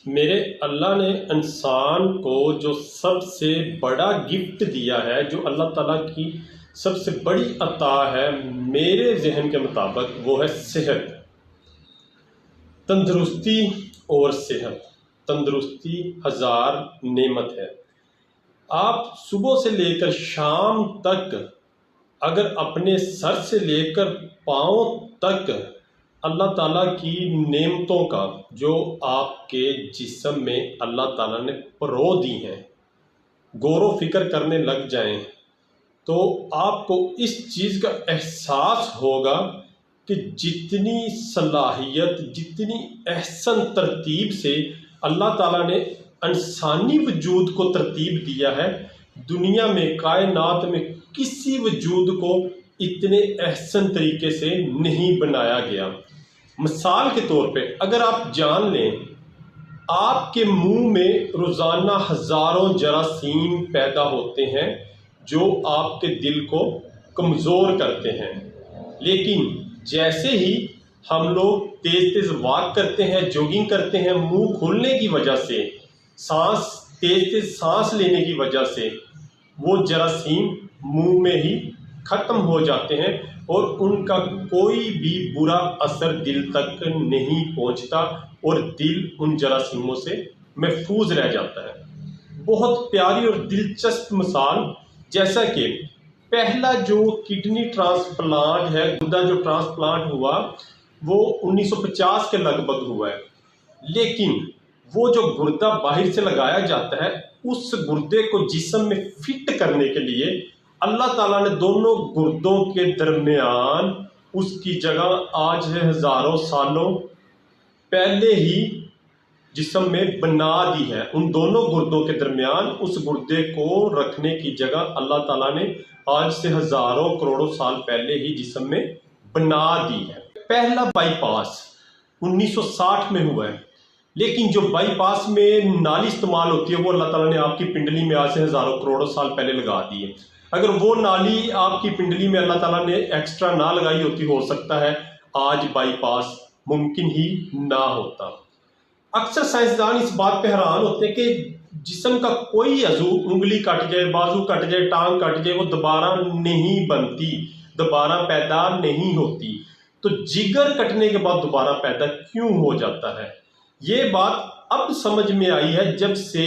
میرے اللہ نے انسان کو جو سب سے بڑا گفٹ دیا ہے، جو اللہ تعالیٰ کی سب سے بڑی عطا ہے، میرے ذہن کے مطابق وہ ہے صحت، تندرستی اور صحت۔ تندرستی ہزار نعمت ہے۔ آپ صبح سے لے کر شام تک اگر اپنے سر سے لے کر پاؤں تک اللہ تعالیٰ کی نعمتوں کا جو آپ کے جسم میں اللہ تعالیٰ نے پرو دی ہیں غور و فکر کرنے لگ جائیں تو آپ کو اس چیز کا احساس ہوگا کہ جتنی صلاحیت، جتنی احسن ترتیب سے اللہ تعالیٰ نے انسانی وجود کو ترتیب دیا ہے، دنیا میں، کائنات میں کسی وجود کو اتنے احسن طریقے سے نہیں بنایا گیا۔ مثال کے طور پہ اگر آپ جان لیں، آپ کے منہ میں روزانہ ہزاروں جراثیم پیدا ہوتے ہیں جو آپ کے دل کو کمزور کرتے ہیں، لیکن جیسے ہی ہم لوگ تیز تیز واک کرتے ہیں، جوگنگ کرتے ہیں، منہ کھلنے کی وجہ سے، تیز تیز سانس لینے کی وجہ سے وہ جراثیم منہ میں ہی ختم ہو جاتے ہیں اور ان کا کوئی بھی برا اثر دل تک نہیں پہنچتا اور دل ان جراثیموں سے محفوظ رہ جاتا ہے۔ بہت پیاری اور دلچسپ مثال، جیسا کہ پہلا جو کڈنی ٹرانسپلانٹ ہے، گردہ جو ٹرانسپلانٹ ہوا وہ 1950 کے لگ بھگ ہوا ہے، لیکن وہ جو گردہ باہر سے لگایا جاتا ہے اس گردے کو جسم میں فٹ کرنے کے لیے اللہ تعالیٰ نے دونوں گردوں کے درمیان اس کی جگہ آج ہے ہزاروں سالوں پہلے ہی جسم میں بنا دی ہے۔ ان دونوں گردوں کے درمیان اس گردے کو رکھنے کی جگہ اللہ تعالیٰ نے آج سے ہزاروں کروڑوں سال پہلے ہی جسم میں بنا دی ہے۔ پہلا بائی پاس 1960 میں ہوا ہے، لیکن جو بائی پاس میں نالی استعمال ہوتی ہے وہ اللہ تعالیٰ نے آپ کی پنڈلی میں آج سے ہزاروں کروڑوں سال پہلے لگا دی ہے۔ اگر وہ نالی آپ کی پنڈلی میں اللہ تعالیٰ نے ایکسٹرا نہ لگائی ہوتی، ہو سکتا ہے آج بائی پاس ممکن ہی نہ ہوتا۔ اکثر سائنسدان اس بات پہ حیران ہوتے ہیں کہ جسم کا کوئی عضو، انگلی کٹ جائے، بازو کٹ جائے، ٹانگ کٹ جائے، وہ دوبارہ نہیں بنتی، دوبارہ پیدا نہیں ہوتی، تو جگر کٹنے کے بعد دوبارہ پیدا کیوں ہو جاتا ہے؟ یہ بات اب سمجھ میں آئی ہے جب سے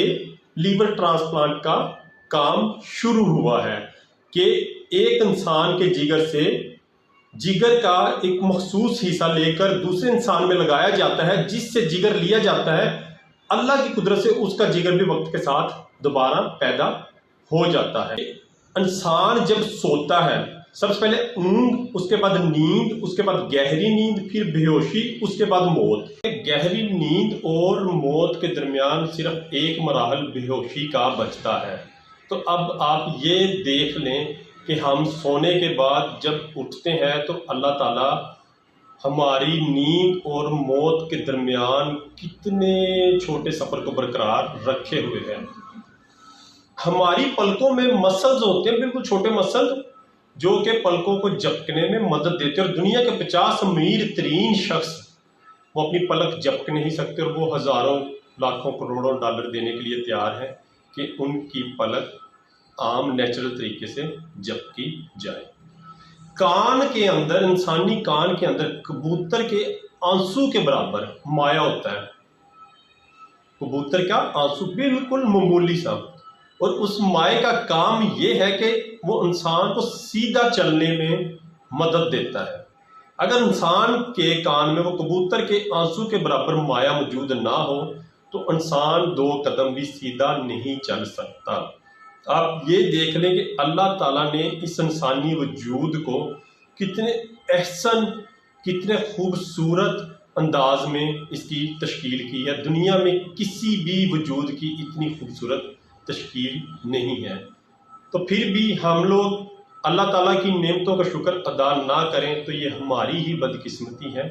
لیور ٹرانسپلانٹ کا کام شروع ہوا ہے کہ ایک انسان کے جگر سے جگر کا ایک مخصوص حصہ لے کر دوسرے انسان میں لگایا جاتا ہے، جس سے جگر لیا جاتا ہے، اللہ کی قدرت سے اس کا جگر بھی وقت کے ساتھ دوبارہ پیدا ہو جاتا ہے۔ انسان جب سوتا ہے، سب سے پہلے اونگ، اس کے بعد نیند، اس کے بعد گہری نیند، پھر بے ہوشی، اس کے بعد موت۔ گہری نیند اور موت کے درمیان صرف ایک مراحل بے ہوشی کا بچتا ہے۔ تو اب آپ یہ دیکھ لیں کہ ہم سونے کے بعد جب اٹھتے ہیں تو اللہ تعالیٰ ہماری نیند اور موت کے درمیان کتنے چھوٹے سفر کو برقرار رکھے ہوئے ہیں۔ ہماری پلکوں میں مسلز ہوتے ہیں، بالکل چھوٹے مسلز، جو کہ پلکوں کو جھپکنے میں مدد دیتے ہیں، اور دنیا کے 50 امیر ترین شخص وہ اپنی پلک جھپک نہیں سکتے، اور وہ ہزاروں لاکھوں کروڑوں ڈالر دینے کے لیے تیار ہے کہ ان کی پلک عام نیچرل طریقے سے جھپکی جائے۔ کان کے اندر، انسانی کان کے اندر کبوتر کے آنسو کے برابر مایع ہوتا ہے۔ کبوتر کا آنسو بالکل معمولی سا، اور اس مائع کا کام یہ ہے کہ وہ انسان کو سیدھا چلنے میں مدد دیتا ہے۔ اگر انسان کے کان میں وہ کبوتر کے آنسو کے برابر مائع موجود نہ ہو تو انسان 2 قدم بھی سیدھا نہیں چل سکتا۔ آپ یہ دیکھ لیں کہ اللہ تعالیٰ نے اس انسانی وجود کو کتنے احسن، کتنے خوبصورت انداز میں اس کی تشکیل کی ہے۔ دنیا میں کسی بھی وجود کی اتنی خوبصورت تشکیل نہیں ہے، تو پھر بھی ہم لوگ اللہ تعالیٰ کی نعمتوں کا شکر ادا نہ کریں تو یہ ہماری ہی بدقسمتی ہے۔